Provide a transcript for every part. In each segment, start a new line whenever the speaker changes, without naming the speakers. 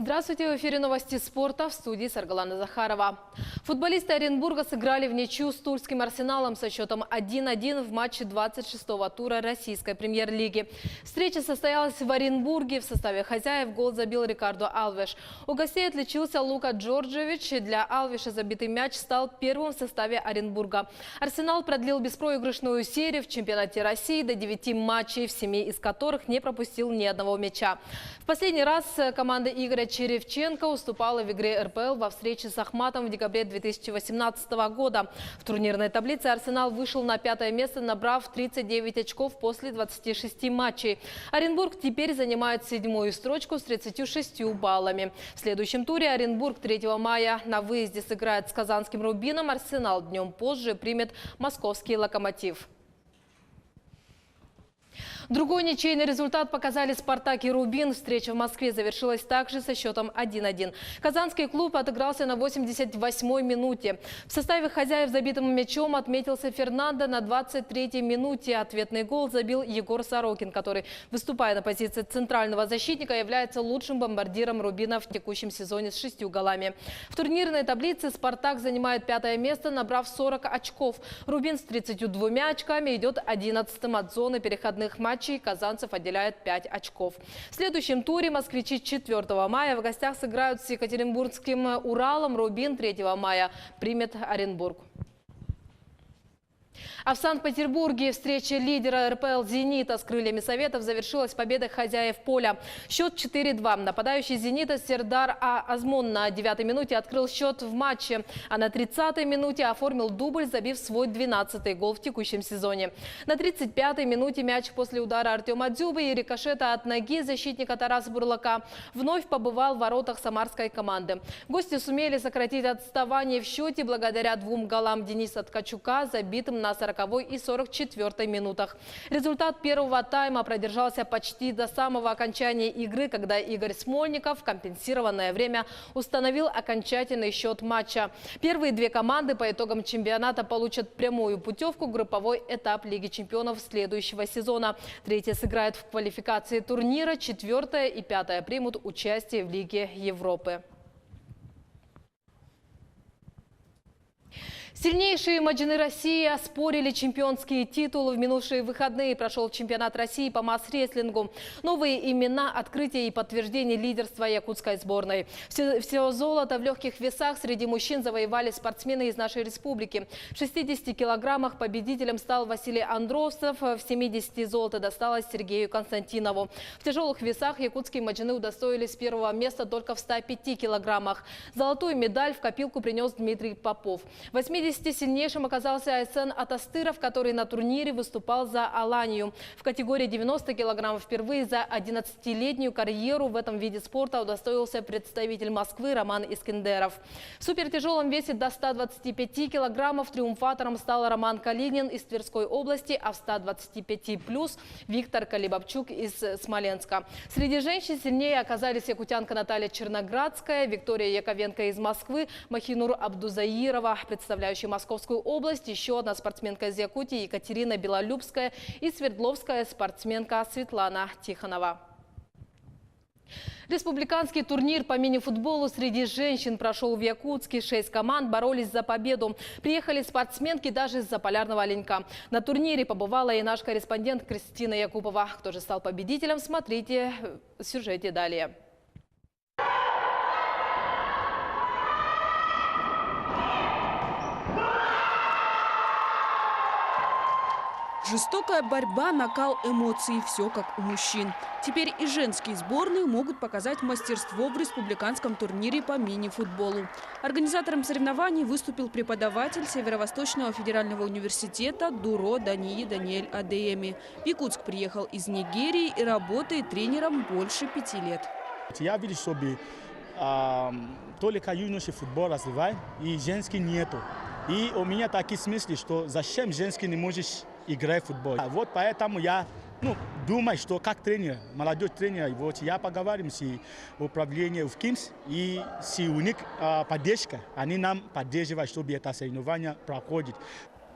Здравствуйте, в эфире новости спорта, в студии Саргалана Захарова. Футболисты Оренбурга сыграли в ничью с Тульским Арсеналом со счетом 1-1 в матче 26-го тура российской премьер-лиги. Встреча состоялась в Оренбурге. В составе хозяев гол забил Рикардо Алвеш. У гостей отличился Лука Джорджевич. Для Алвеша забитый мяч стал первым в составе Оренбурга. Арсенал продлил беспроигрышную серию в чемпионате России до 9 матчей, в 7 из которых не пропустил ни одного мяча. В последний раз команда Игоря Черевченко уступала в игре РПЛ во встрече с Ахматом в декабре 2018 года. В турнирной таблице Арсенал вышел на 5-е место, набрав 39 очков после 26 матчей. Оренбург теперь занимает 7-ю строчку с 36 баллами. В следующем туре Оренбург 3 мая на выезде сыграет с казанским «Рубином». Арсенал днем позже примет московский «Локомотив». Другой ничейный результат показали «Спартак» и «Рубин». Встреча в Москве завершилась также со счетом 1-1. Казанский клуб отыгрался на 88-й минуте. В составе хозяев забитым мячом отметился Фернандо на 23-й минуте. Ответный гол забил Егор Сорокин, который, выступая на позиции центрального защитника, является лучшим бомбардиром «Рубина» в текущем сезоне с 6 голами. В турнирной таблице «Спартак» занимает 5-е место, набрав 40 очков. «Рубин» с 32 очками идет 11-м от зоны переходных матчей. Казанцев отделяет 5 очков. В следующем туре москвичи 4 мая в гостях сыграют с екатеринбургским «Уралом». «Рубин» 3 мая примет Оренбург. А в Санкт-Петербурге встреча лидера РПЛ «Зенита» с крыльями Советов завершилась победой хозяев поля. Счет 4-2. Нападающий «Зенита» Сердар Азмон на 9-й минуте открыл счет в матче, а на 30-й минуте оформил дубль, забив свой 12-й гол в текущем сезоне. На 35-й минуте мяч после удара Артема Дзюбы и рикошета от ноги защитника Тараса Бурлака вновь побывал в воротах самарской команды. Гости сумели сократить отставание в счете благодаря 2 голам Дениса Ткачука, забитым на 40-й и 44-й минутах. Результат первого тайма продержался почти до самого окончания игры, когда Игорь Смольников в компенсированное время установил окончательный счет матча. Первые 2 команды по итогам чемпионата получат прямую путевку в групповой этап Лиги чемпионов следующего сезона. 3-я сыграет в квалификации турнира, 4-я и 5-я примут участие в Лиге Европы. Сильнейшие маджины России оспорили чемпионские титулы. В минувшие выходные прошел чемпионат России по масс-рестлингу. Новые имена, открытие и подтверждение лидерства якутской сборной. Все золото в легких весах среди мужчин завоевали спортсмены из нашей республики. В 60 килограммах победителем стал Василий Андровцев. В 70 золото досталось Сергею Константинову. В тяжелых весах якутские маджины удостоились первого места только в 105 килограммах. Золотую медаль в копилку принес Дмитрий Попов. 80 сильнейшим оказался Айсен Атастыров, который на турнире выступал за Аланию. В категории 90 килограммов впервые за 11-летнюю карьеру в этом виде спорта удостоился представитель Москвы Роман Искендеров. В супертяжелом весе до 125 килограммов триумфатором стал Роман Калинин из Тверской области, а в 125+ Виктор Калибабчук из Смоленска. Среди женщин сильнее оказались якутянка Наталья Черноградская, Виктория Яковенко из Москвы, Махинур Абдузаирова, представляющая Московскую область, еще одна спортсменка из Якутии Екатерина Белолюбская и свердловская спортсменка Светлана Тихонова. Республиканский турнир по мини-футболу среди женщин прошел в Якутске. 6 команд боролись за победу. Приехали спортсменки даже из Заполярного Оленька. На турнире побывала и наш корреспондент Кристина Якупова. Кто же стал победителем, смотрите в сюжете далее.
Жестокая борьба, накал эмоций – все как у мужчин. Теперь и женские сборные могут показать мастерство в республиканском турнире по мини-футболу. Организатором соревнований выступил преподаватель Северо-Восточного федерального университета ДУРО Даниэль Адееми. В Якутск приехал из Нигерии и работает тренером больше 5 лет.
Я вижу, чтобы только юношеский футбол развивать, и женский нету. И у меня такие смыслы, что зачем женский не можешь играть в футбол. Вот поэтому я думаю, что как тренер, молодой тренер, вот я поговорим с управлением в КИМС и с у них поддержка. Они нам поддерживают, чтобы это соревнование проходит.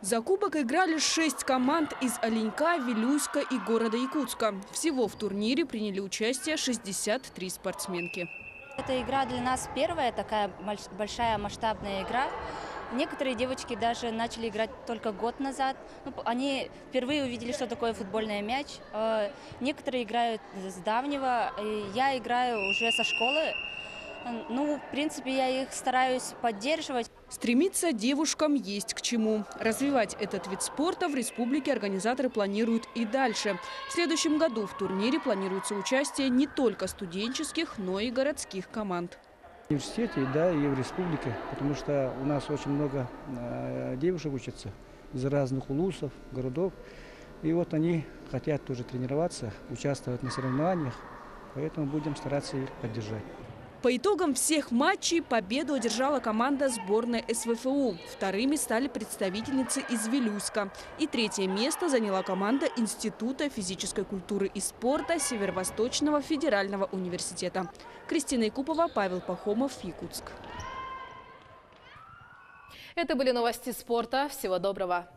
За кубок играли 6 команд из Оленька, Вилюйска и города Якутска. Всего в турнире приняли участие 63 спортсменки.
Эта игра для нас первая такая большая масштабная игра. Некоторые девочки даже начали играть только год назад. Они впервые увидели, что такое футбольный мяч. Некоторые играют с давнего. Я играю уже со школы. Ну, в принципе, я их стараюсь поддерживать.
Стремиться девушкам есть к чему. Развивать этот вид спорта в республике организаторы планируют и дальше. В следующем году в турнире планируется участие не только студенческих, но и городских команд.
В университете, да, и в республике, потому что у нас очень много девушек учатся из разных улусов, городов. И вот они хотят тоже тренироваться, участвовать на соревнованиях, поэтому будем стараться их поддержать.
По итогам всех матчей победу одержала команда сборной СВФУ. Вторыми стали представительницы из Вилюйска. И третье место заняла команда Института физической культуры и спорта Северо-Восточного федерального университета. Кристина Якупова, Павел Пахомов, Якутск.
Это были новости спорта. Всего доброго.